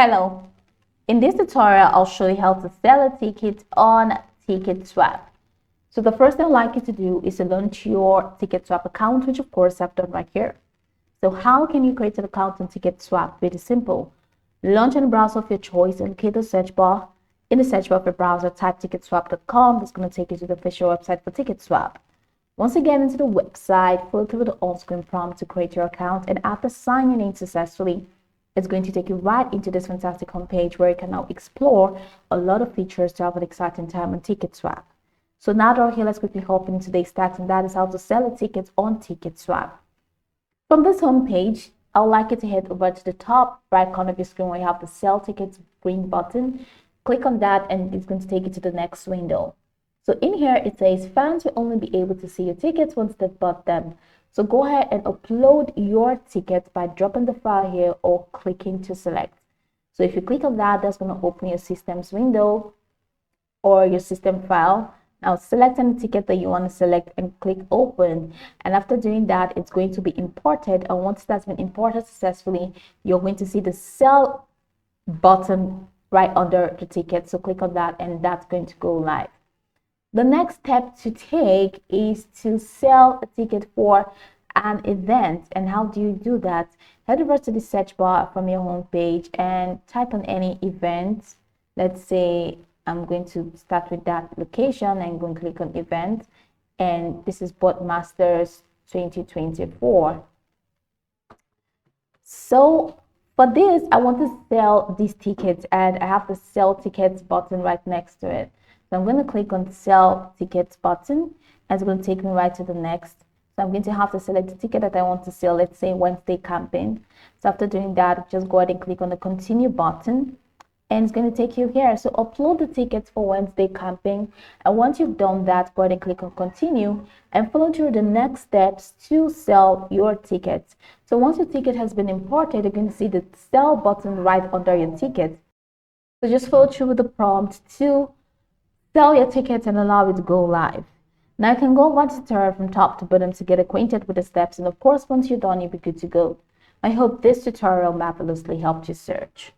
Hello, in this tutorial I'll show you how to sell a ticket on Ticketswap. So the first thing I'd like you to do is to launch your Ticketswap account, which of course I've done right here. So how can you create an account on Ticketswap? Very simple. Launch in a browser of your choice and click the search bar. In the search bar of your browser, type ticketswap.com. That's going to take you to the official website for Ticketswap. Once you get into the website, follow through the on-screen prompt to create your account, and after signing in successfully, it's going to take you right into this fantastic homepage where you can now explore a lot of features to have an exciting time on Ticketswap. So now that we're here, let's quickly hop into today's stats, and that is how to sell a ticket on Ticketswap. From this homepage, I would like you to head over to the top right corner of your screen where you have the Sell Tickets green button. Click on that and it's going to take you to the next window. So in here, it says fans will only be able to see your tickets once they've bought them. So go ahead and upload your ticket by dropping the file here or clicking to select. So if you click on that, that's going to open your system's window or your system file. Now select any ticket that you want to select and click open. And after doing that, it's going to be imported. And once that's been imported successfully, you're going to see the sell button right under the ticket. So click on that and that's going to go live. The next step to take is to sell a ticket for an event. And how do you do that? Head over to the search bar from your home page and type on any event. Let's say I'm going to start with that location and going to click on event. And this is Masters 2024. So for this, I want to sell these tickets and I have the sell tickets button right next to it. So I'm going to click on sell tickets button and it's going to take me right to the next. So I'm going to have to select the ticket that I want to sell, let's say Wednesday camping. So after doing that, just go ahead and click on the continue button and it's going to take you here. So upload the tickets for Wednesday camping. And once you've done that, go ahead and click on continue and follow through the next steps to sell your tickets. So once your ticket has been imported, you're going to see the sell button right under your ticket. So just follow through with the prompt to sell your tickets and allow it to go live. Now you can go watch the tutorial from top to bottom to get acquainted with the steps, and of course once you're done, you'll be good to go. I hope this tutorial marvelously helped you search.